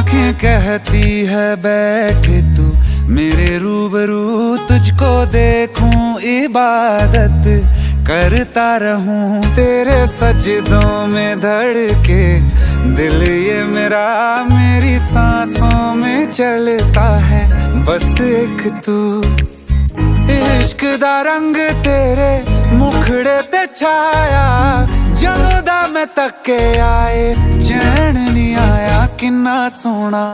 आंखें कहती है बैठे तू मेरे रूबरू, तुझको देखूं इबादत करता रहूं तेरे सजदों में धड़के दिल ये मेरा, मेरी सांसों में चलता है बस एक तू। इश्क दा रंग तेरे मुखड़े ते छाया, जदों दा मैं तके आए चैन नहीं आया। किन्ना सोना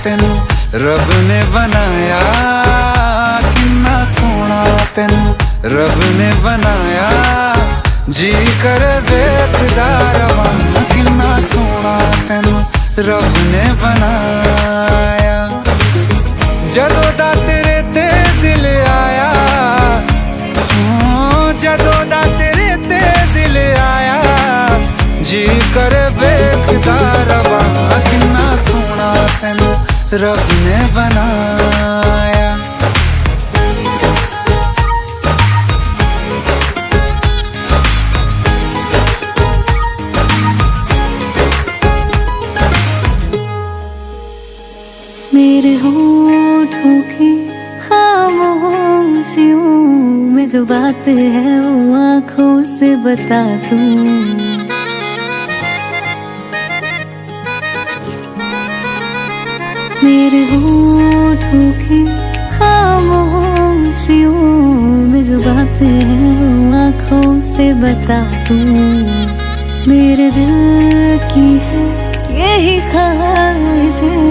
तेनू रब ने बनाया, किन्ना सोना तेनू रब ने बनाया। जी कर वेखदा रवां, किन्ना सोना तेनू रब ने बनाया। जदों दा तेरे ते दिल आया, जदों दा तेरे ते दिल आया, जी कर वेखदा रवां, किन्ना सोना तेनू रब ने बनाया। मेरे होठों की खामोशियों में जो बात है वो आँखों से बता दूं। मेरे होठों की खामोशियों में जो बात है वो आँखों से बता दूं। मेरे दिल की है यही ख्वाहिश है,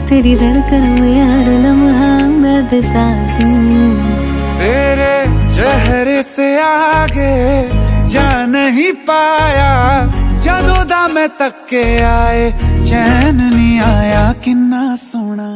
तेरी धड़कन में हर लम्हा मैं बिता दूं। तेरे चेहरे से आगे जा नहीं पाया, जदों दा मैं तके आए चैन नहीं आया। किन्ना सोना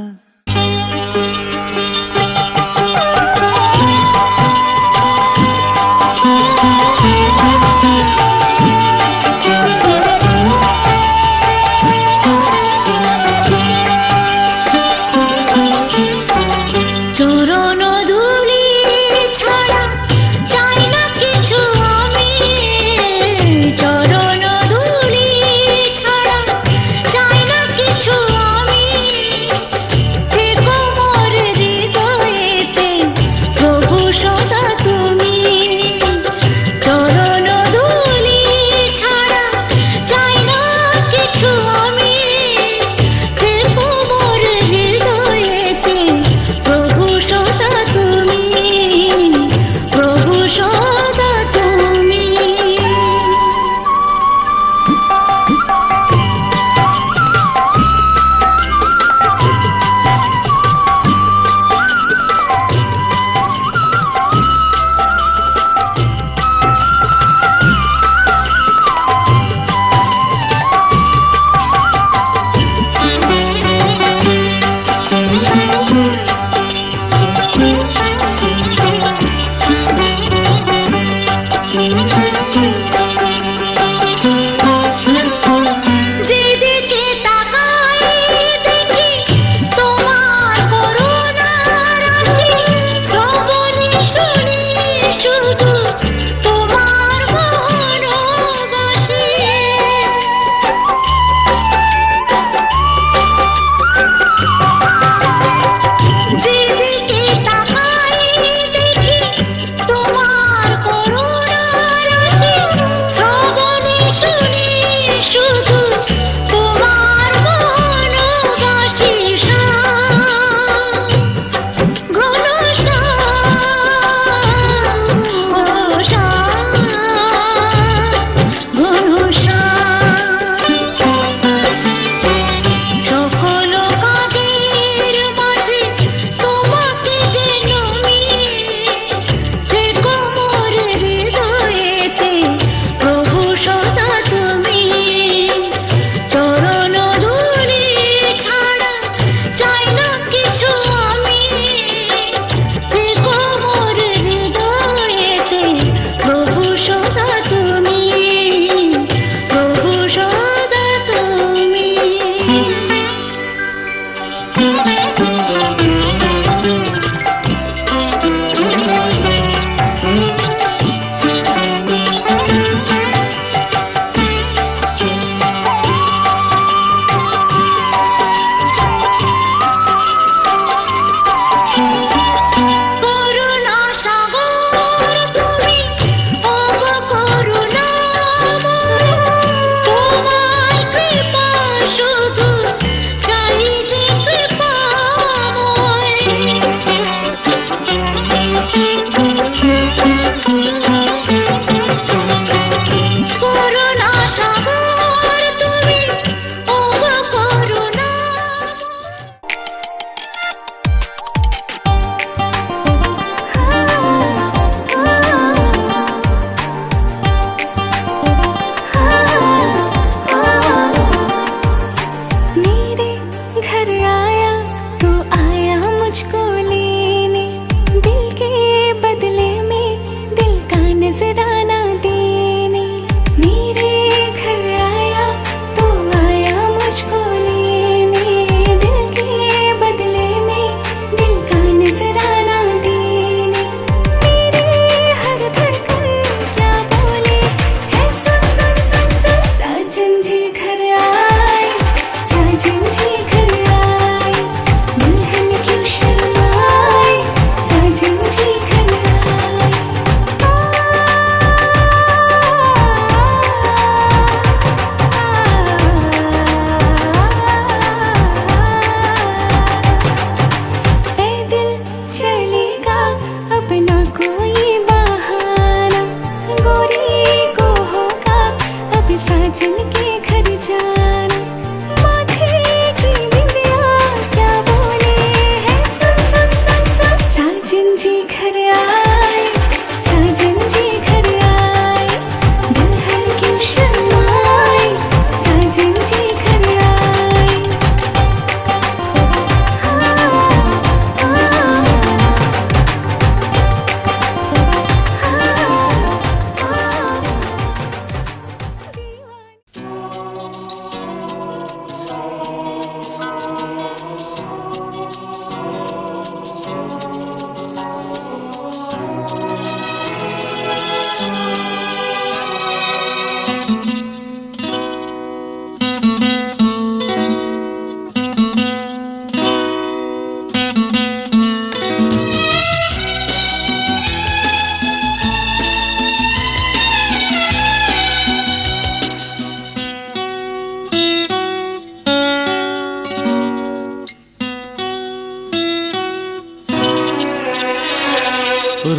যেখানে আয়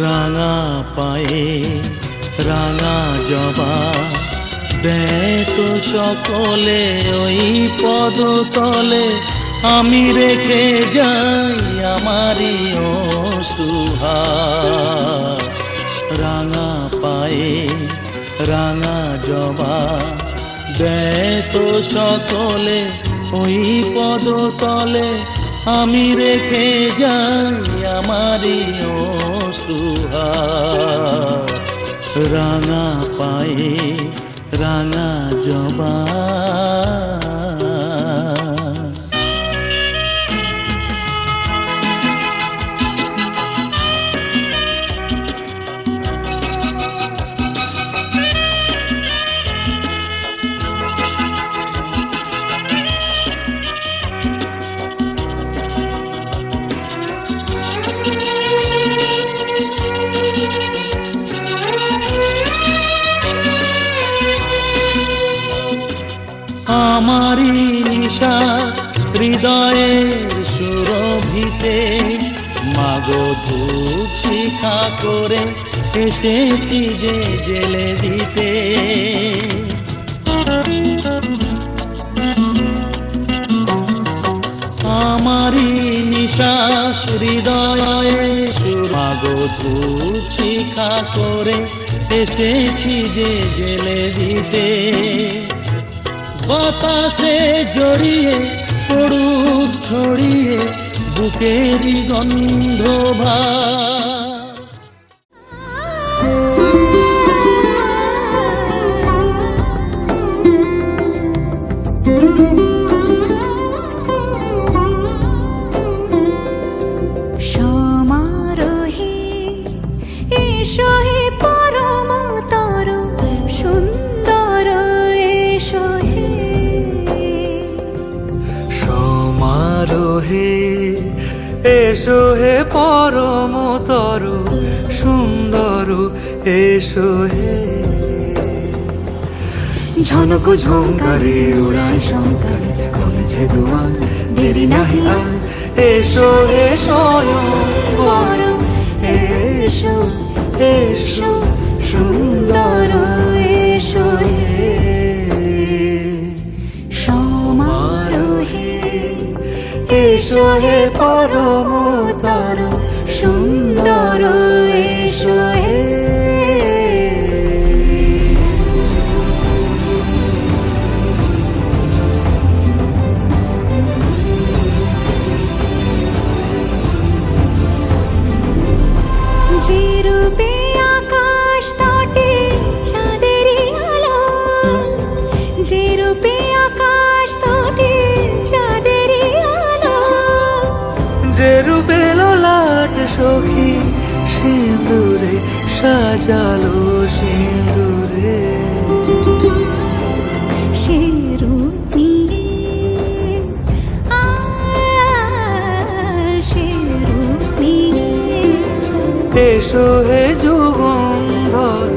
রাঙা পায়ে রাঙা জবা দেয় তো সকলে ওই পদতলে, আমি রেখে যাই আমারই অশ্রুহার। রাঙা পায়ে রাঙা জবা দেয় তো সকলে ওই পদতলে, আমি রেখে যাই আমারই অশ্রুহার। রাঙা পায়ে রাঙা জবা। আমারি নিশাস হৃদয়ের সুরভিতে, মাগো ধূপ শিখা করে এসেছি যে জেলে দিতে। আমারি নিশাস হৃদয়ের মাগো ধূপ শিখা করে এসেছি যে জেলে দিতে। বাতাসে জড়িয়ে পড়ুক ছড়িয়ে বুকেরই গন্ধ ভার। সমারোহে এসো হে পরমতর সুন্দর এসো হে। সমারোহে এসো হে পরমতর সুন্দর এসো হে। ঝনক ঝঙ্কারে উড়ায় শঙ্কারে কমেছে দুয়ার, দেরি নাহি আর এসো হে স্বয়ংবর। এসো এসো সুন্দর এসো হে। সমারোহে এসো হে পরমতর সুন্দর এসো হে। যে রূপে আকাশ তটে চাঁদেরই আলো, যে রূপে আকাশ তটে চাঁদেরই আলো, যে রূপে ললাট সখী সিঁদুরে সাজালো সিঁদুরে। সে রূপ নিয়ে সে রূপ নিয়ে এসো হে যুগন্ধর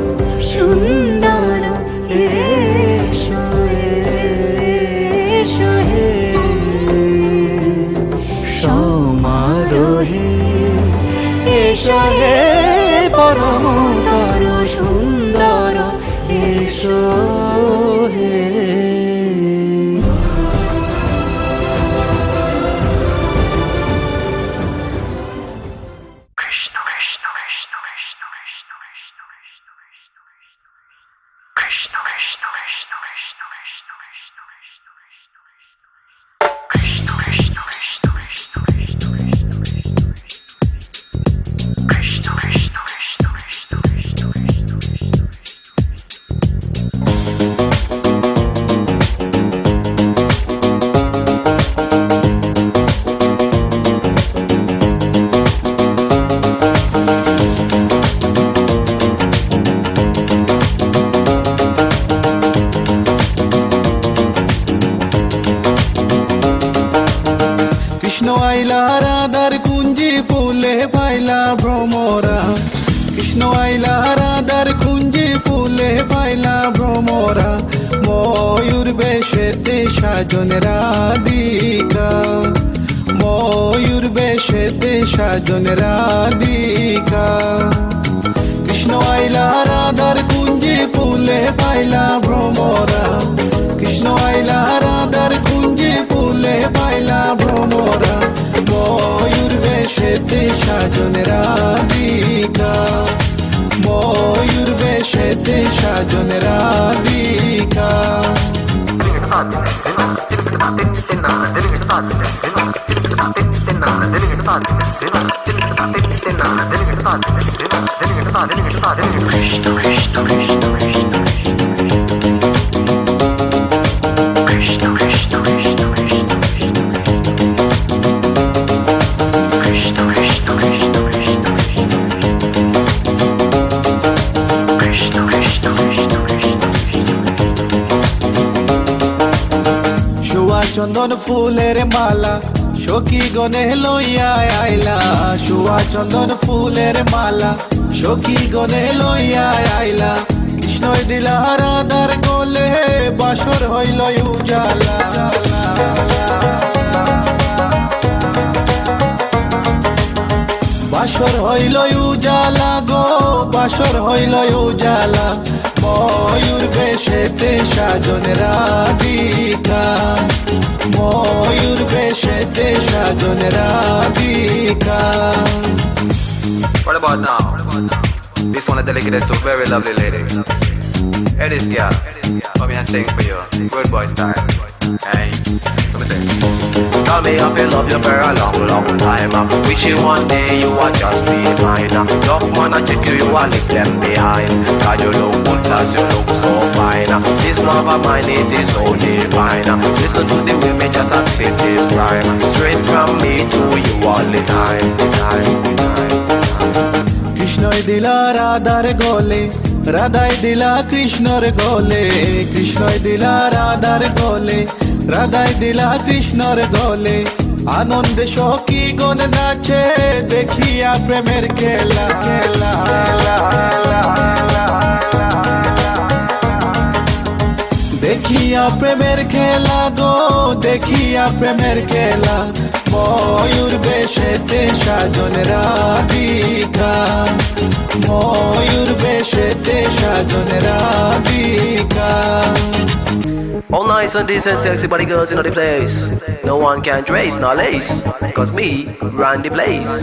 সুন্দর এসো এসো হে। সমারোহে এসো হে পরমতর সুন্দর এসো হে। কৃষ্ণ কৃষ্ণ কৃষ্ণ কৃষ্ণ কৃষ্ণ। কৃষ্ণ আইলা রাধার কুঞ্জি ফুলে পাইলা ভ্রমরা, কৃষ্ণ আইলা রাধার কুঞ্জি ফুলে পাইলা ভ্রমরা, ময়ূর বেশেতে সাজন রাধিকা, ময়ূর বেশেতে সাজন রাধিকা। কৃষ্ণ আইলা রাধার কুঞ্জি ফুলে পাইলা ভ্রমরা, কৃষ্ণ আইলা রাধার কুঞ্জি ফুলে পাইলা ভ্রমরা, ময়ূর বেশেতে সাজন রাধিকা, ময়ূর বেশেতে সাজন রাধিকা। চন্দন ফুলের মালা সখী গনে লইয়া আইলা, সুয়া চন্দন ফুলের মালা সখী গনে লইয়া আইলা, কৃষ্ণই দিলা রাধার গলে বাসর হইল উজালা। বাসর হইল উজালা গো, বাসর হইল উজালা, ময়ূর বেশেতে সাজন রাধিকা, ময়ূর বেশেতে সাজন Radhika. What about now? This one is dedicated to a very lovely lady. Hey, this girl, come here and sing for you. Good boy style. Hey, come and sing. Tell me if you love you for a long, long time. Wishing one day you will just be mine. Love man and check you will leave them behind. Cause you look good, plus you look so fine. This love of mine, it is so divine. Listen to the women just as fit this rhyme. Straight from me to you all the time. কৃষ্ণই দিলা রাধার গলে, রাধাই দিলা কৃষ্ণর গলে, কৃষ্ণই দিলা রাধার গলে, রাধাই দিলা কৃষ্ণর গলে, আনন্দে সখী গণ নাচে দেখিয়া প্রেমের খেলা। দেখিয়া প্রেমের খেলা গো, দেখিয়া প্রেমের খেলা, ময়ূর বেশেতে সাজন রাধিকা, ময়ূর বেশেতে সাজন Radhika. All nice and decent, sexy body girls in the place. No one can trace nor lace, cause me run the place.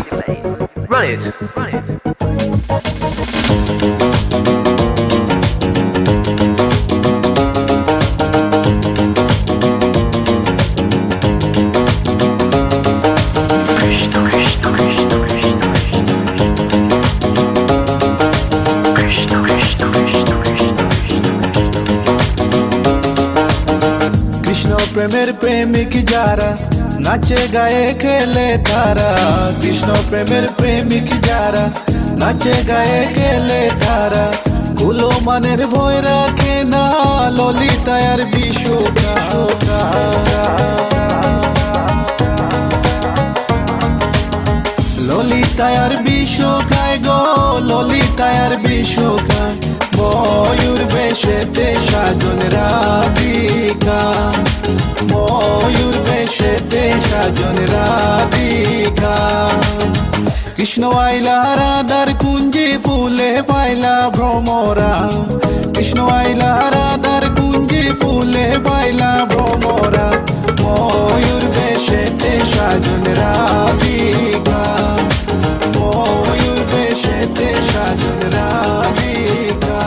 Run it. প্রেমের প্রেমিক যারা নাচে গায়ে খেলে তারা, কৃষ্ণ প্রেমের প্রেমিক যারা নাচে গায়ে খেলে তারা, কুলো মানের ভয় রাখে না ললিতায়ার বিশ্বকা। ললিতায়ার বিশ্বকায় গো, ললিতায়ার বিশ্বকায়, ময়ূর বেশেতে সাজন রাধিকা, ময়ূর বেশেতে সাজন রাধিকা। কৃষ্ণ আইলা রাধার কুঞ্জি ফুলে পাইলা ভ্রমরা, কৃষ্ণ আইলা রাধার কুঞ্জি ফুলে পাইলা ভ্রমরা, ময়ূর বেশেতে সাজন রাধিকা, ময়ূর বেশেতে সাজন রাধিকা,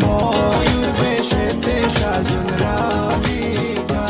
ময়ূর বেশেতে সাজন রাধিকা।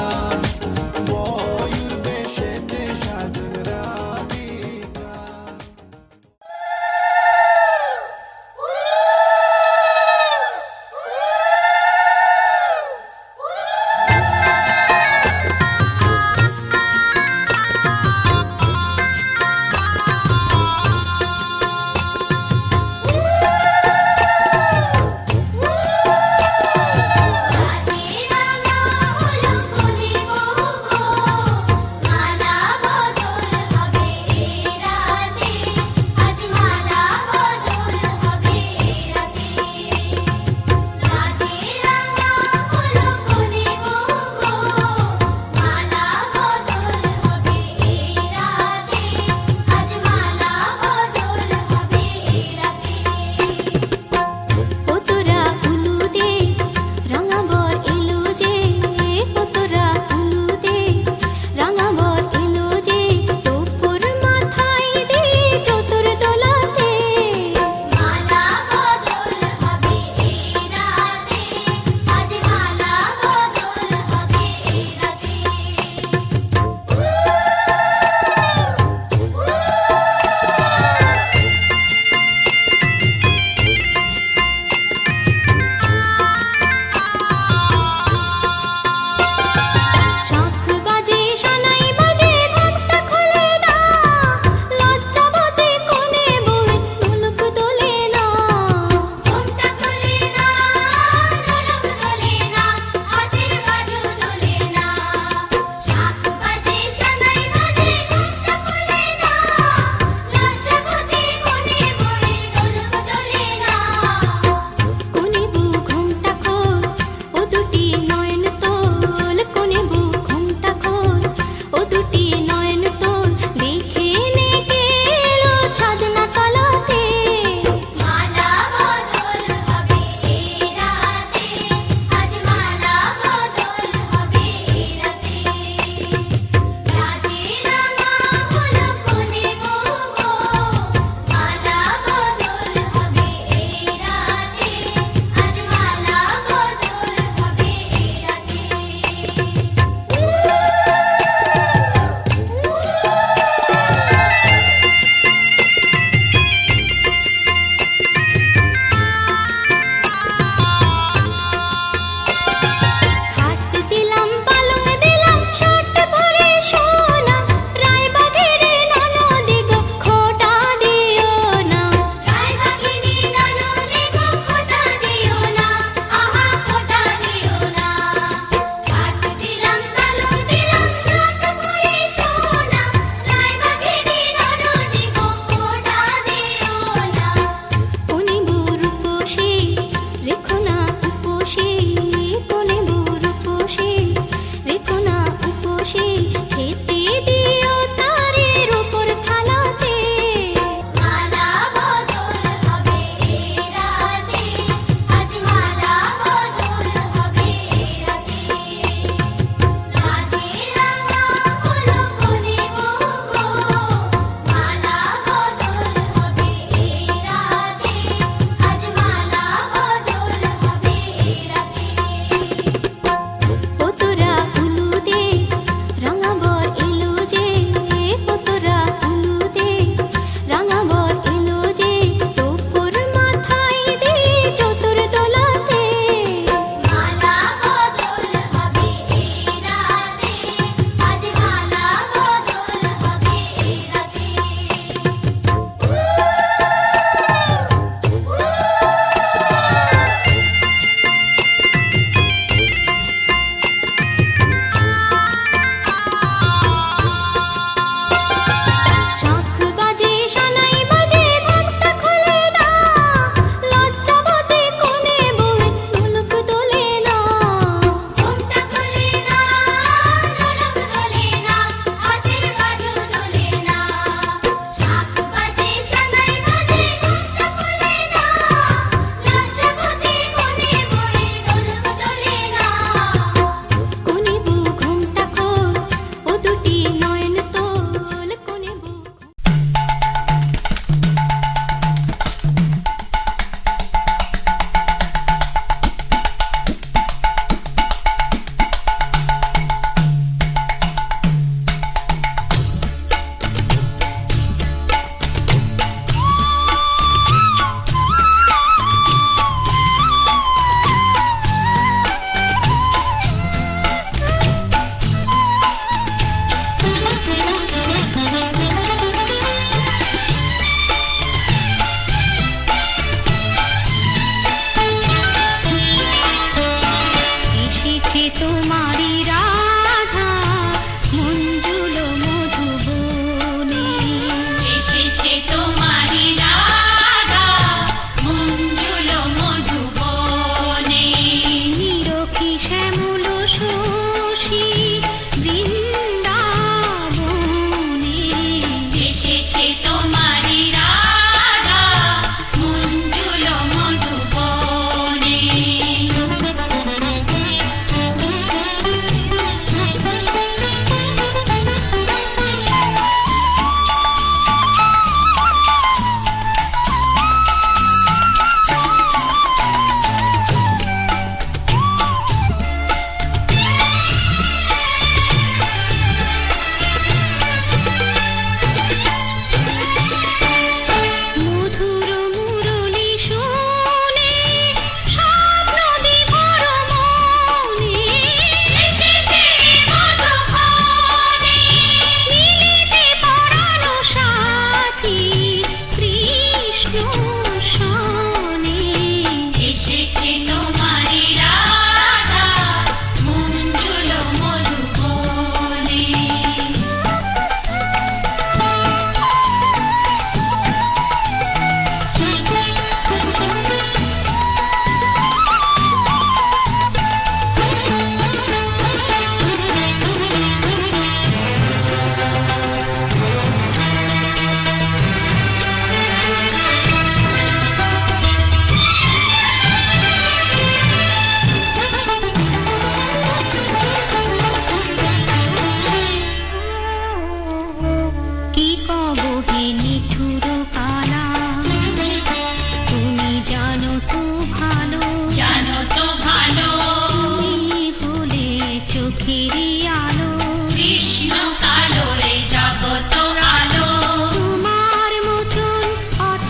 তেরি আলো কৃষ্ণ কালো এই জগত আলো তোমার মতন অত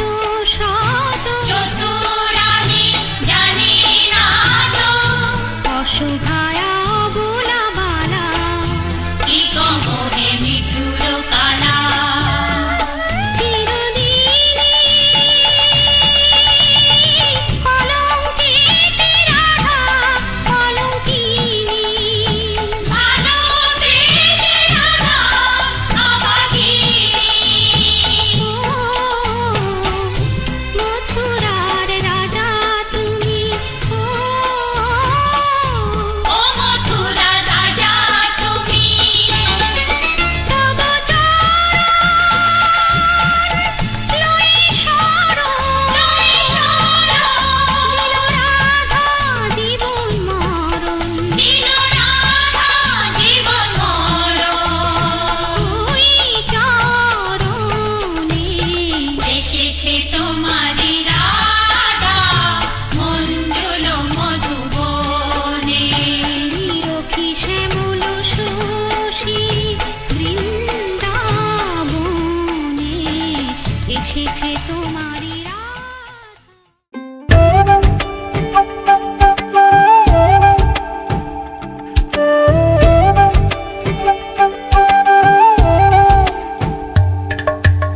শত চতুরানি জানি না তো অসহায়া বোলা বালা কি কমহে মিঠুর কালা চিরদিনই কলঙ্কিতে রাধা কলঙ্কিনী ভালোবেসে রাধা অভাগিনী মথুরার রাজা তুমি ও মথুরার রাজা তুমি তব লই শরণ দিল রাধা জীবন মরণ দিল রাধা জীবন মরণ ওই চরণে এসেছে তোমারি রাধা মঞ্জুল মধুবনে নিরখি শ্যামল শশী বৃন্দাবনে এসেছে তোমারি রাধা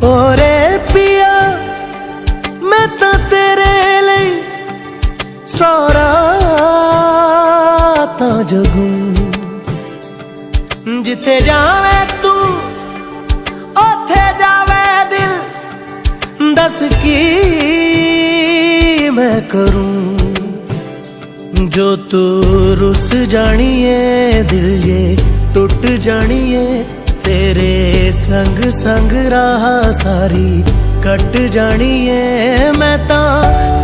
ओरे पिया मैं तो तेरे लिए सौराता जगूं जिथे जावे तू ओथे जावे दिल दस की मैं करूं जो तू रुस जानिए दिल ये टूट जानिए तेरे संग संग राह सारी कट जानिए मैं ता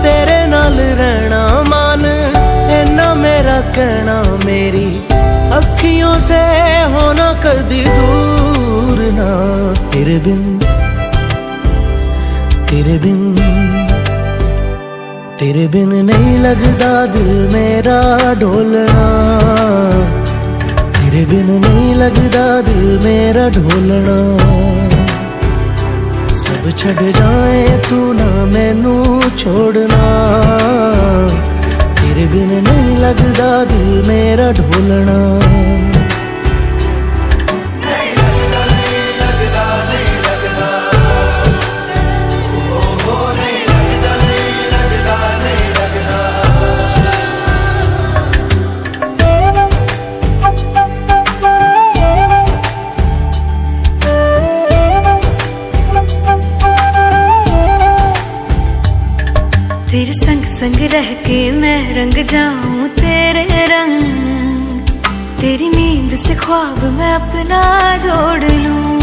तेरे नाल रहना मान इन्ना मेरा कहना मेरी अखियों से होना कदी दूर ना तेरे बिन तेरे बिन तेरे बिन नहीं लगता दिल मेरा ढोलना तेरे बिन नहीं लगता दिल मेरा ढोलना सब छड़ जाए तू ना मैनू छोड़ना तेरे बिन नहीं लगता दिल मेरा ढोलना तेरे संग संग रह के मैं रंग जाऊं तेरे रंग तेरी नींद से ख्वाब मैं अपना जोड़ लूं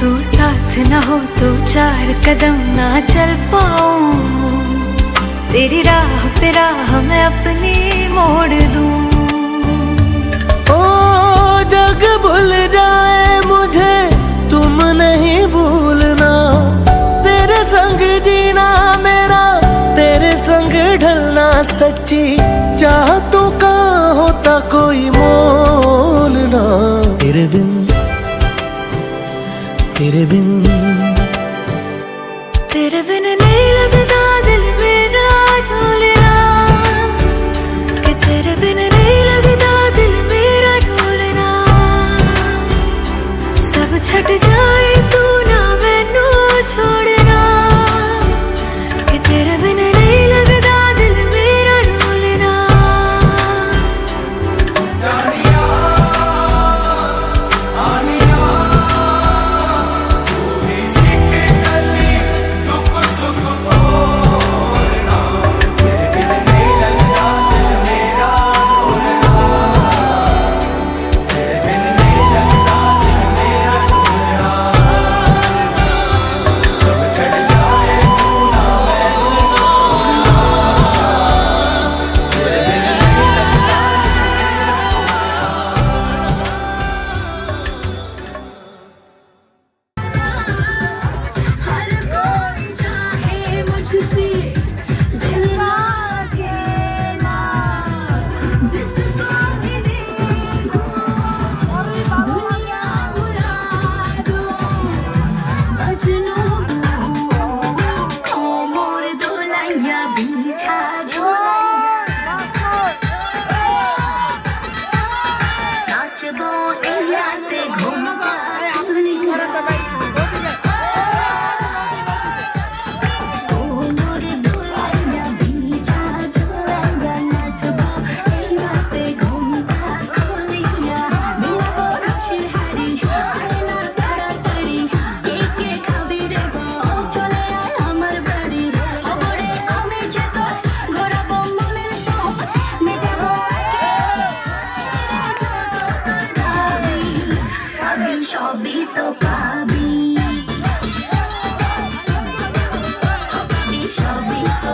तू साथ ना हो तो चार कदम ना चल पाऊं तेरी राह पे राह मैं अपनी मोड़ दूं ओ जग भूल जाए मुझे तुम नहीं भूलना तेरे संग जीना मेरा तेरे संग ढलना सच्ची चाहतों का होता कोई मोल ना तेरे बिन तेरे बिन तेरे बिन नहीं लगता दिल मेरा ढोलना कि तेरे बिन नहीं लगता दिल मेरा ढोलना सब छट जाए तू ना मैनू छोड़ना कि तेरे बिन नहीं लगता दिल मेरा ढोलना নাচবো এই রাতে ঘুমটা খুলি সবই তো পাবি সবই তো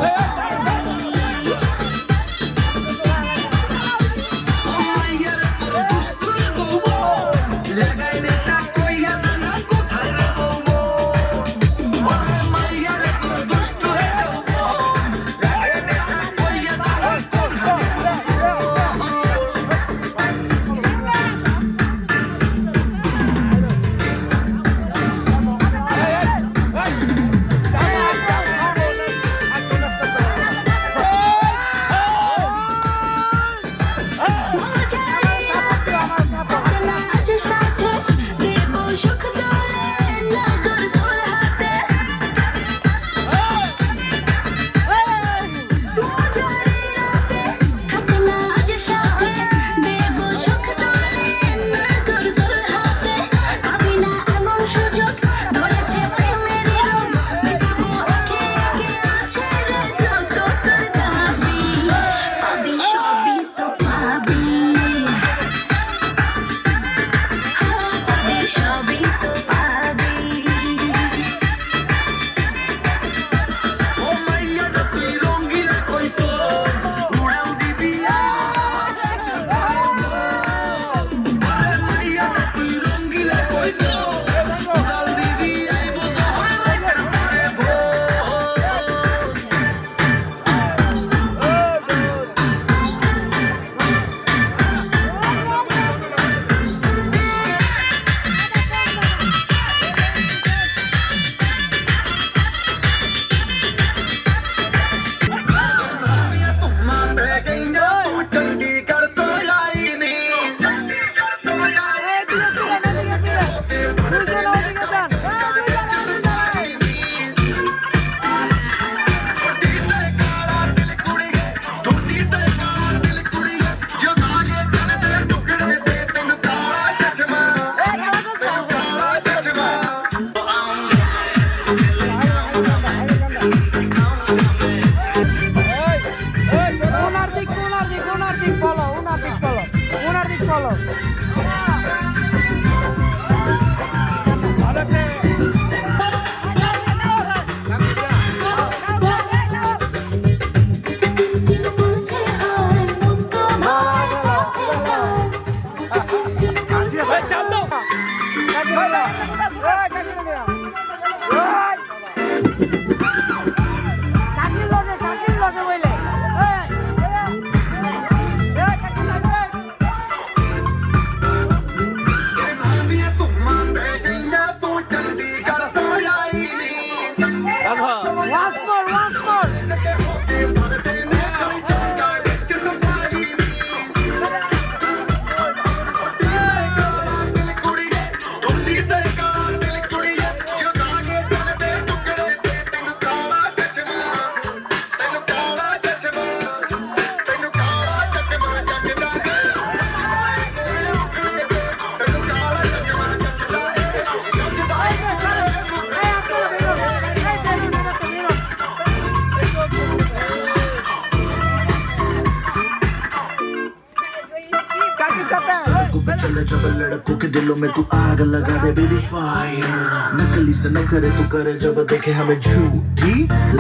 जब लड़कों के दिलों में तू आग लगा दे बेबी फायर नकली से न करे तू करे जब देखे हमें झूठी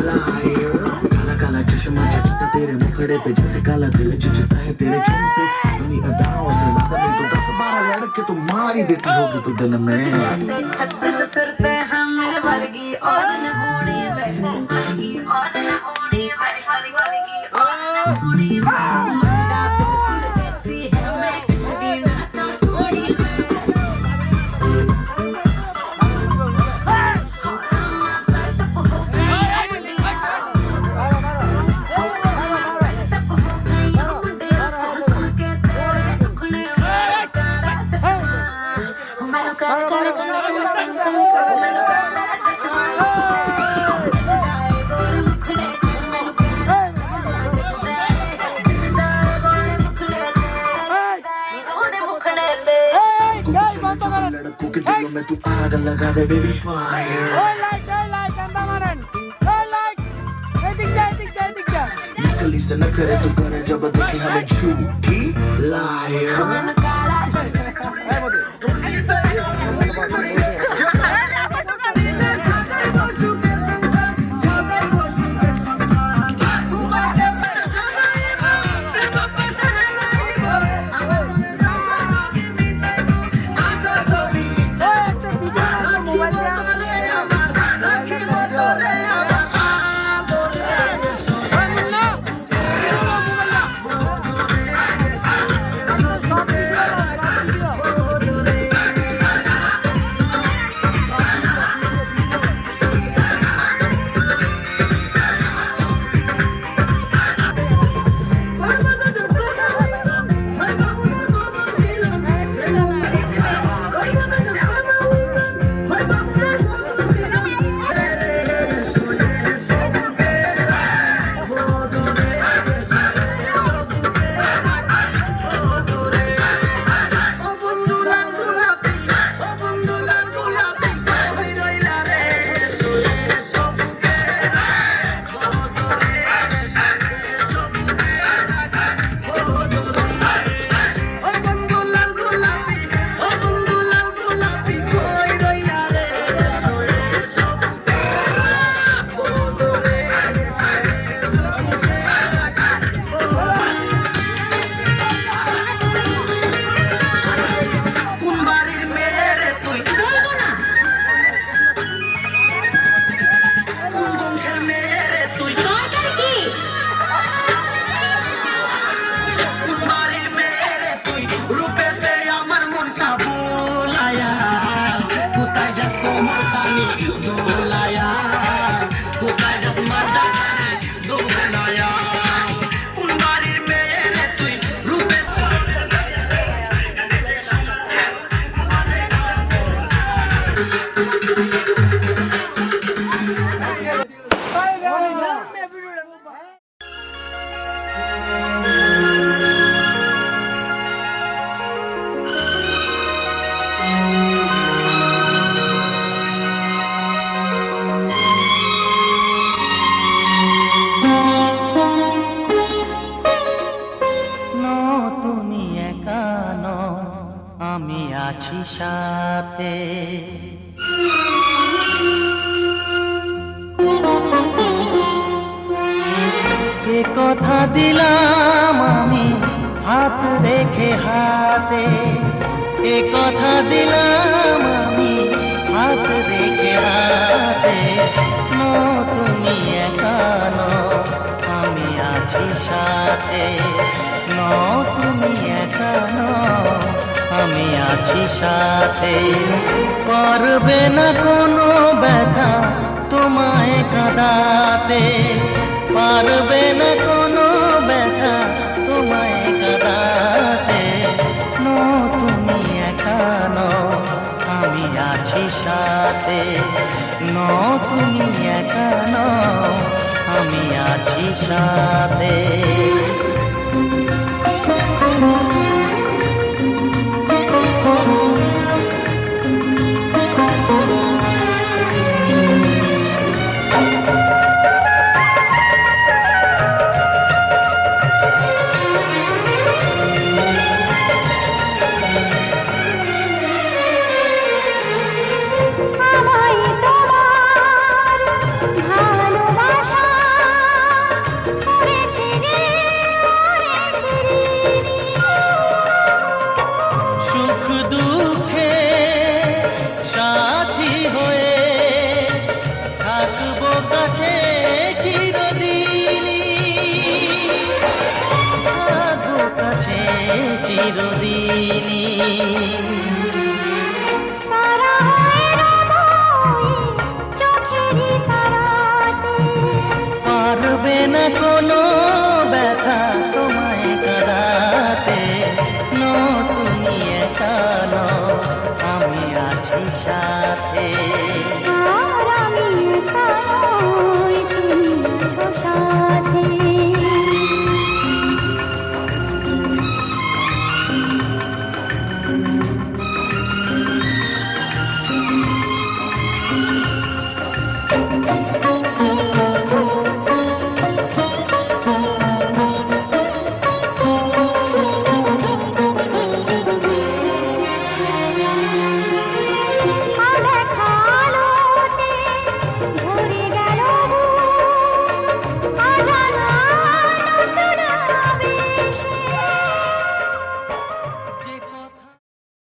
लायर काला काला चश्मा चढ़ता तेरे मुखड़े पे जैसे काला दिल चिचता है तेरे चेहरे पे अपनी अदाओं से ज्यादा नहीं तो 10-12 लड़के तो मार ही देती होगी तू दिल में छत पे फिरते हैं मेरे वर्गी और न होनी वर्गी और न होनी वर्गी और न होनी मुंडा बिल्कुल कैसी है मैं किसी ना तो सोनी लड़कों के दिलों में तू आग लगा दे बेबी फायर नकली से न करे तू करे जब देखे हमें झूठी लायर আমি আছি সাথে কে কথা দিলাম আমি হাত রেখে হাতে কে কথা দিলাম আমি হাত রেখে হাতে তুমি একা নও আমি আছি সাথে তুমি একা নও আমি আছি সাথে পারবে না কোনো ব্যথা তোমায় কাঁদাতে পারবে না কোনো ব্যথা তোমায় কাঁদাতে তুমি একা নও আমি আছি সাথে তুমি একা নও আমি আছি সাথে পারবে না কোনো ব্যথা তোমায় কাঁদাতে তুমি একা নও আমি রে